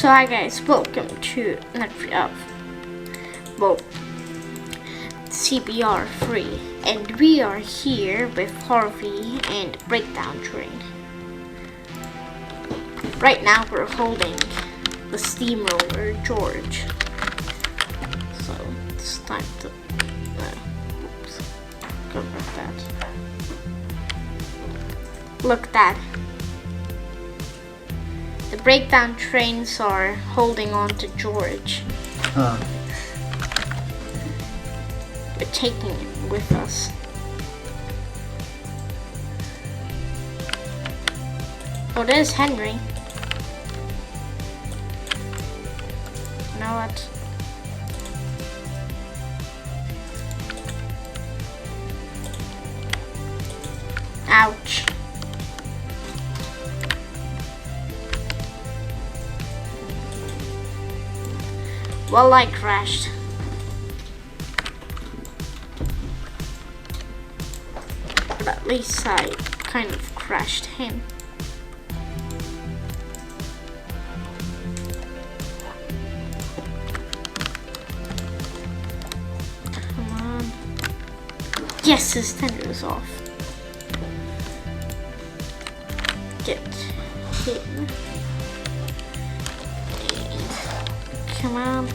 So hi guys, welcome to CBR3, and we are here with Harvey and Breakdown Train. Right now we're holding the steamroller George. So it's time to go like that. Look, Dad. The breakdown trains are holding on to George. Huh. We're taking him with us. Oh, there's Henry. You know what? Ouch. Well, I crashed. But at least I kind of crashed him. Come on. Yes, his tender is off. Get him. And come on.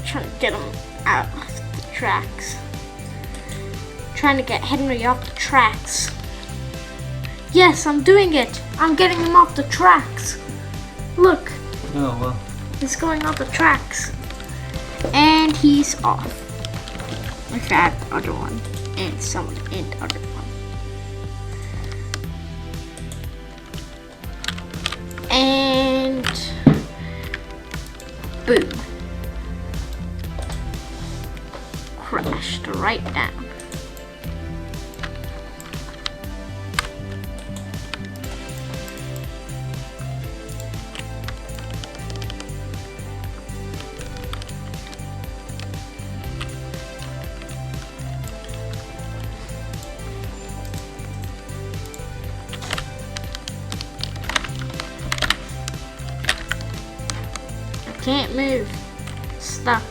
Trying to get him out of the tracks. Trying to get Henry off the tracks. Yes, I'm doing it. I'm getting him off the tracks. Look. Oh, well. He's going off the tracks. And he's off. With that other one. And someone in the other one. And boom. Crashed right down. I can't move. Stuck.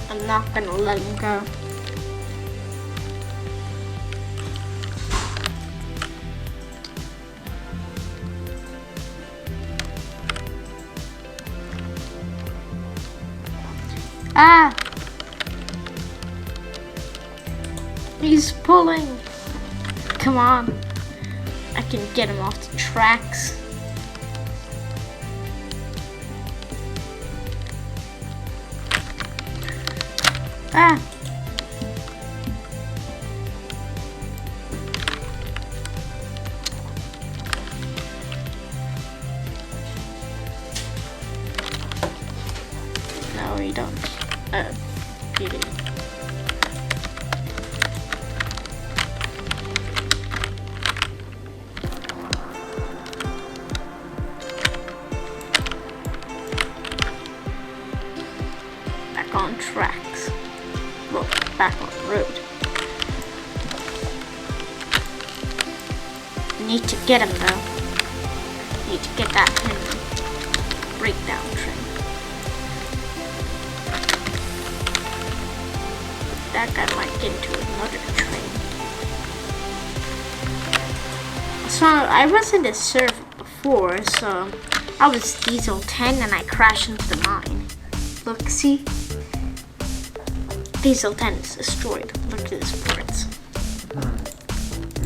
I'm not gonna let him go. Ah! He's pulling. Come on. I can get him off the tracks. Ah! No, you don't. You do. Back on tracks. Well, back on the road. Need to get him though. Need to get that Henry breakdown train. That guy might get into another train. So I was in this server before, so I was Diesel 10 and I crashed into the mine. Look, see? Diesel 10 is destroyed. Look at his parts.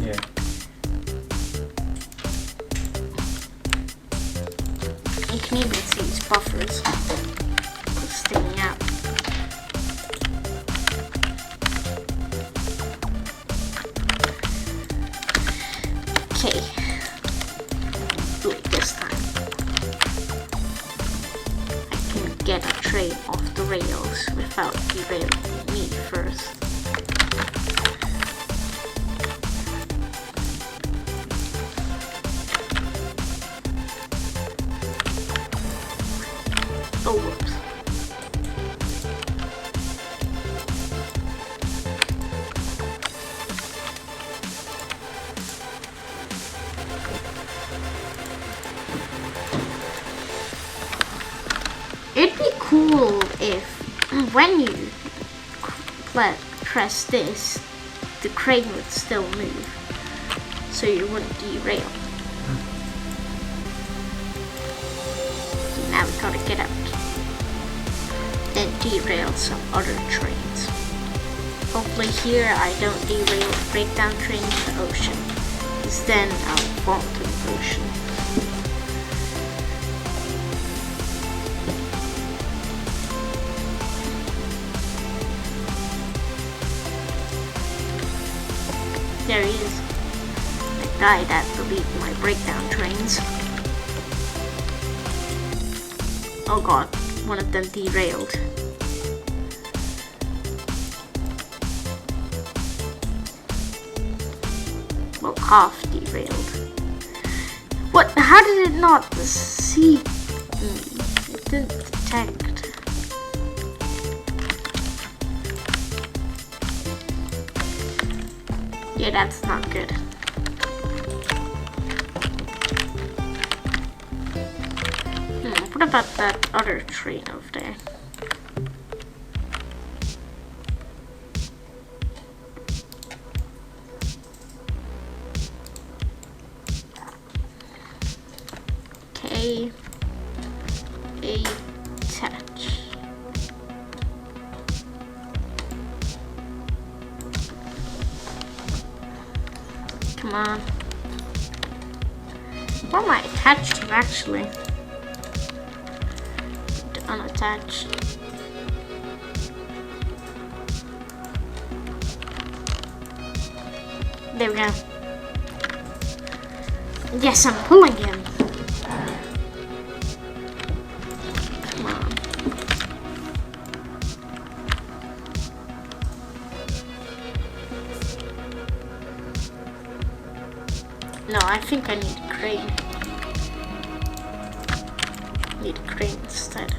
Yeah. You can even see his buffers sticking out. Okay. Do it this time. I can get a train off the rails without derailing me first. Oh, whoops. cool if when you press this, the crane would still move, so you wouldn't derail. Now we gotta get out and derail some other trains. Hopefully here I don't derail a breakdown train in the ocean, because then I'll fall to the ocean. There he is. The guy that believed my breakdown trains. Oh god, one of them derailed. Well, half derailed. What? How did it not see me? It didn't detect. Yeah, that's not good. What about that other train over there? Okay. Attach. Come on. What am I attached to actually? Unattached. There we go. Yes, I'm pulling him. Come on. No, I think I need a crane. Need a crane instead.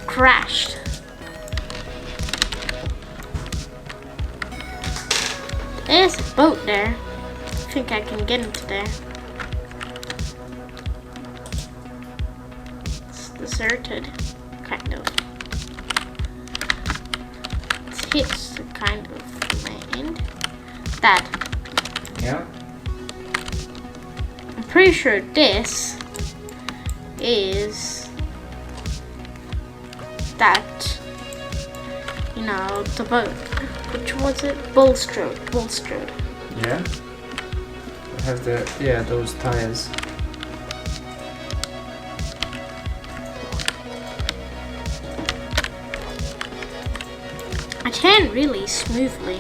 Crashed. There's a boat there. I think I can get into there. It's deserted, kind of. It's hits the kind of land. That. Yeah. I'm pretty sure this is that, you know, the boat. Which was it? Bullstrode. Bullstrode. Yeah. It has those tires. I can really smoothly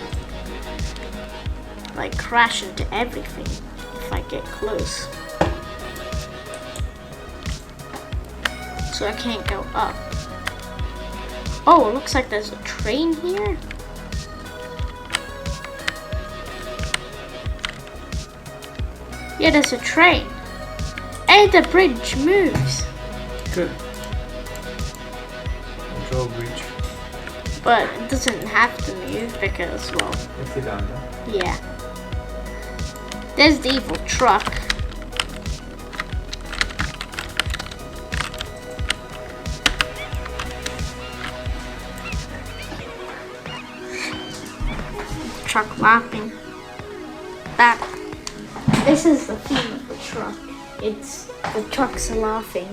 like crash into everything if I get close. So I can't go up. Oh, it looks like there's a train here. Yeah, there's a train. And the bridge moves. Good. Control bridge. But it doesn't have to move because, well, It's it under. yeah. There's the evil truck. Truck laughing. This is the theme of the truck. It's the trucks are laughing.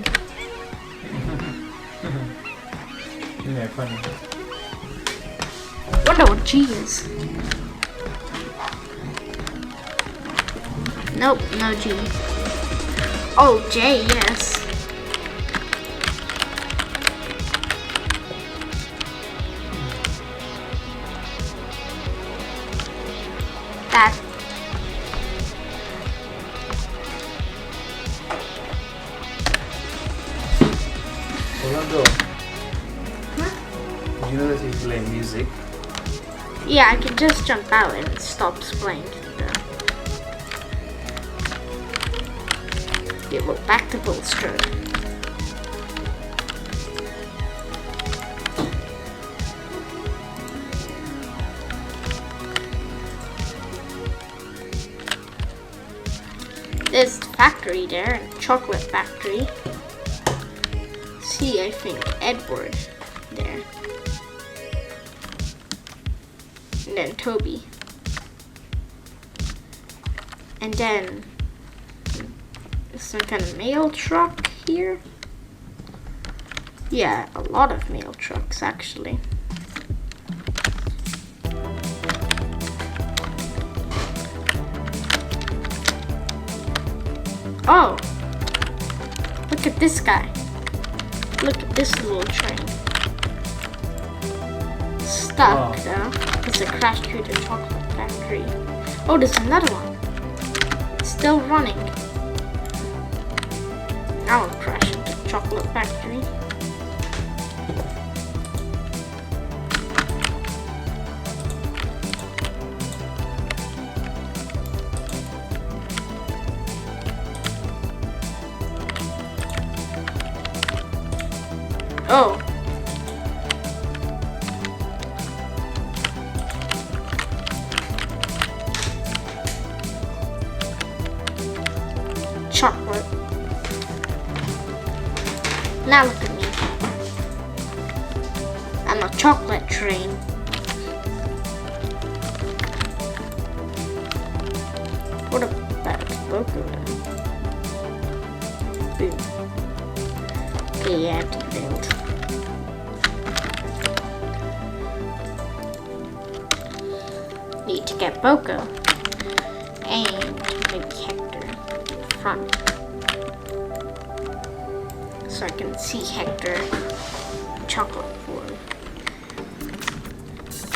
Yeah, funny. Wonder what G is. Nope, no G. Oh, J, yes. That. Orlando, Huh? you know that you play music? Yeah, I can just jump out and it stops playing. Okay, well, back to Bullstrode. factory there, a chocolate factory. See, I think Edward there. And then Toby. And then some kind of mail truck here. Yeah, a lot of mail trucks actually. Oh, look at this guy. Look at this little train. Stuck though, because it crashed through the chocolate factory. Oh, there's another one. It's still running. Now I'll crash into the chocolate factory. Oh. Chocolate. Now look at me. I'm a chocolate train. What about Boko then? Boom. Okay, yeah, I have to build. Need to get Boko and maybe Hector in front so I can see Hector chocolate form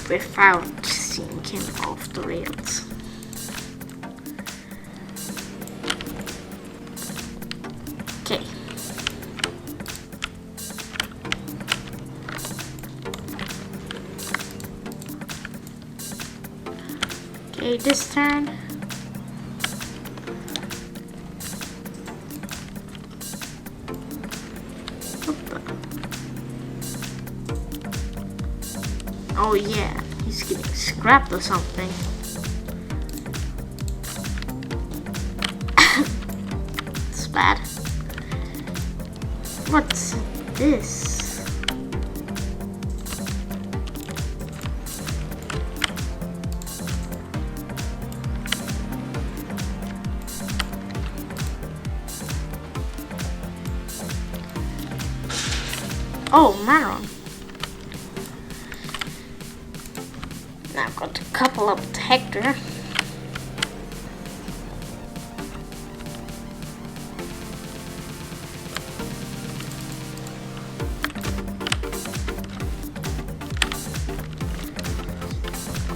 without seeing him off the rails. Okay. Okay, this turn. Oh yeah, he's getting scrapped or something. It's bad. What's this? Oh, Maron. Now I've got to couple up with Hector.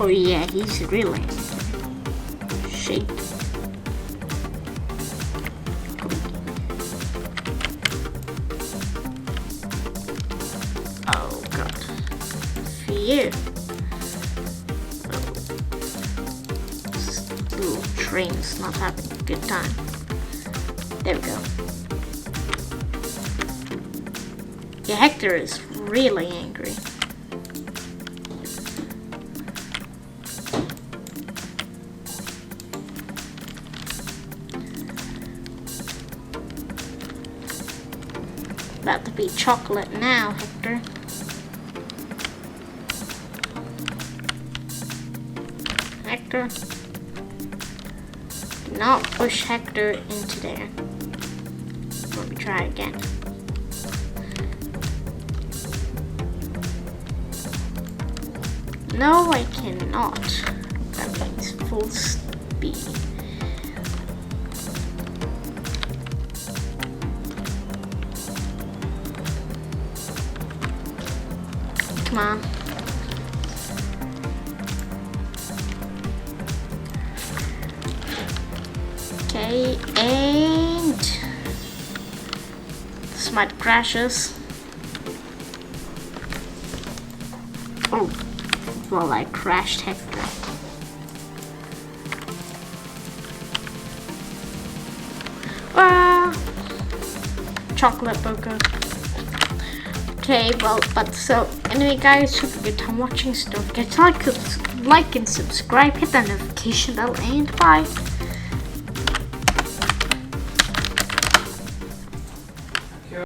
Oh yeah, he's really shaky. Oh god. Phew. This little train's not having a good time. There we go. Yeah, Hector is really angry. About to be chocolate now, Hector. Hector. Do not push Hector into there. Let me try again. No, I cannot. That means full speed. Come on. Okay, and this might crash us. Oh, well, I crashed Hector. Chocolate Boko. Okay, well, but so anyway, guys, hope you had a good time watching. So don't forget to like and subscribe, hit that notification bell, and bye.